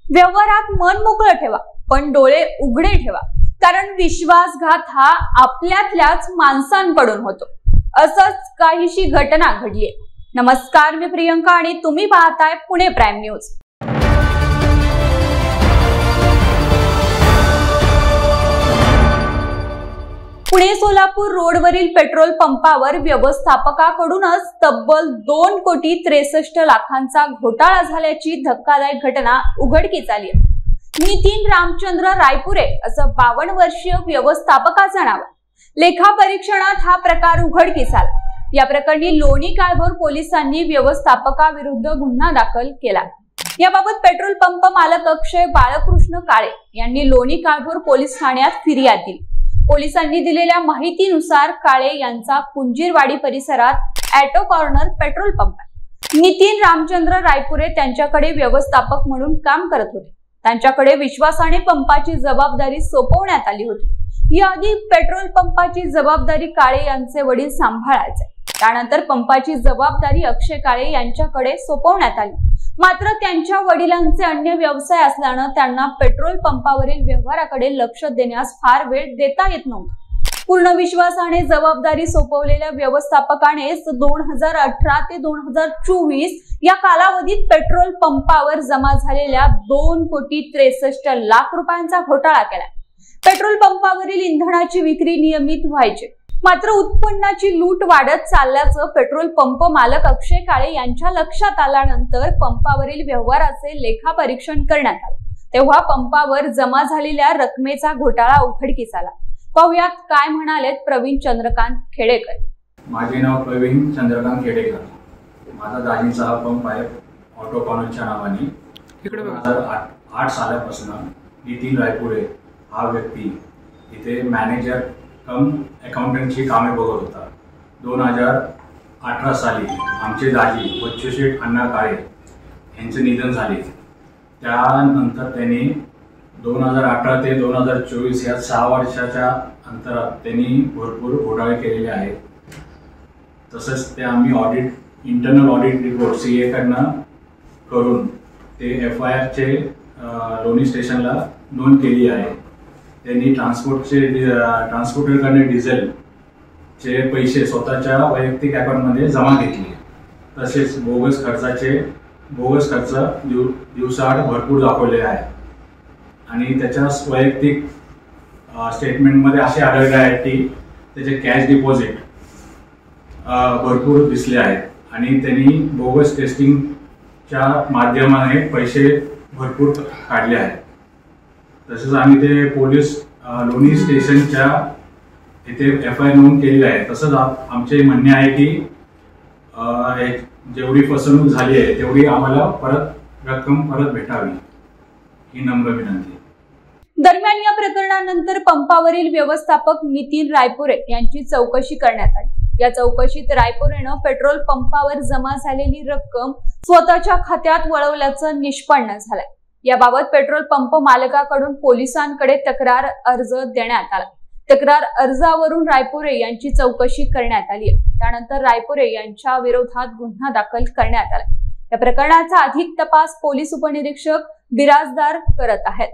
व्यवहारात मन मोकळं ठेवा, पण डोळे उघडे ठेवा, कारण विश्वासघात हा आपल्यातल्याच माणसांकडून होतो। असंच काहीशी घटना घडलीये। नमस्कार, मी प्रियंका आणि तुम्ही पाहताय पुणे प्राईम न्यूज। पुणे सोलापूर रोडवरील पेट्रोल पंपावर व्यवस्थापकाकडूनच तब्बल 2,63,00,000चा घोटाळा झाल्याची धक्कादायक घटना उघडकीस आली आहे। नितीन रामचंद्र रायपुरे असं 52 वर्षीय व्यवस्थापकाचं नाव। लेखा परीक्षणात हा प्रकार उघडकीस आला। या प्रकरणी लोणी काळभोर पोलिसांनी व्यवस्थापकाविरुद्ध गुन्हा दाखल केला। याबाबत पेट्रोल पंप मालक अक्षय बाळकृष्ण काळे यांनी लोणी काळभोर पोलीस ठाण्यात फिर्याद दिली। पोलिसांनी दिलेल्या माहितीनुसार काळे यांचा कुंजीरवाडी परिसरात ऑटो कॉर्नर पेट्रोल पंप आहे। नितीन रामचंद्र रायपुरे त्यांच्याकडे व्यवस्थापक म्हणून काम करत होते। त्यांच्याकडे विश्वासाने पंपाची जबाबदारी सोपवण्यात आली होती। याआधी पेट्रोल पंपाची जबाबदारी काळे यांचे वडील सांभाळायचे। त्यानंतर पंपाची जबाबदारी अक्षय काळे यांच्याकडे सोपवण्यात आली। मात्र त्यांच्या वडिलांचे अन्य व्यवसाय असल्याने त्यांना पेट्रोल पंपावरील व्यवहाराकडे लक्ष देण्यास फार वेळ देता येत नव्हता। पूर्ण विश्वासाने जबाबदारी सोपवलेल्या व्यवस्थापकाने 2018 ते 2024 या कालावधीत पेट्रोल पंपावर जमा झालेल्या 2,63,00,000 रुपयांचा घोटाळा केला। पेट्रोल पंपावरील इंधनाची विक्री नियमित व्हायची, मात्र उत्पन्नाची लूट वाढत चालल्याचं पेट्रोल पंप मालक अक्षय काळे यांच्या लक्षात आल्यानंतर पंपावरील व्यवहाराचे लेखापरीक्षण करण्यात आले। तेव्हा पंपावर जमा झालेल्या रकमेचा घोटाळा उघडकीस आला। पाहुयात काय म्हणालेत प्रवीण चंद्रकांत खेडेकर। माझे नाव प्रवीण चंद्रकांत खेडेकर। माझा दाजींचा हा पंप आहे ऑटो कॉर्नरच्या नावाने। 2008 सालापासून नितीन रायपुरे हा व्यक्ती इथे मॅनेजर कम अकाउंटंटची कामे बघत होता। 2018 साली आमचे दाजी बच्चूशेठ अण्णा काळे यांचे निधन झाले। त्यानंतर त्यांनी 2018 ते 2024 या 6 वर्षाच्या अंतरात त्यांनी भरपूर घोटाळे केलेले आहेत। तसंच ते आम्ही इंटरनल ऑडिट रिपोर्ट CA कडनं करून ते FIR लोणी स्टेशनला नोंद केली आहे। त्यांनी ट्रान्सपोर्टरकडे डिझेलचे पैसे स्वतःच्या वैयक्तिक अकाउंटमध्ये जमा घेतले। तसेच बोगस खर्च दिवसाआड भरपूर दाखवले आहे आणि त्याच्या वैयक्तिक स्टेटमेंटमध्ये असे आढळले आहे की त्याचे कॅश डिपॉझिट भरपूर दिसले आहेत आणि त्यांनी बोगस टेस्टिंगच्या माध्यमाने पैसे भरपूर काढले आहेत। तसेच आम्ही ते पोलीस लोणी स्टेशनच्या इथे FIR नोंद केलेली आहे। तसंच आमचे म्हणणे आहे की जेवढी फसवणूक झाली आहे तेवढी आम्हाला रक्कम परत भेटावी ही नम्र विनंती। दरम्यान या प्रकरणानंतर पंपावरील व्यवस्थापक नितीन रायपुरे यांची चौकशी करण्यात आली। या चौकशीत रायपुरेनं पेट्रोल पंपावर जमा झालेली रक्कम स्वतःच्या खात्यात वळवल्याचं निष्पन्न झालंय। याबाबत पेट्रोल पंप मालकाकडून पोलिसांकडे तक्रार अर्ज देण्यात आला। तक्रार अर्जावरून रायपुरे यांची चौकशी करण्यात आली आहे। त्यानंतर रायपुरे यांच्या विरोधात गुन्हा दाखल करण्यात आला। या प्रकरणाचा अधिक तपास पोलीस उपनिरीक्षक बिराजदार करत आहेत।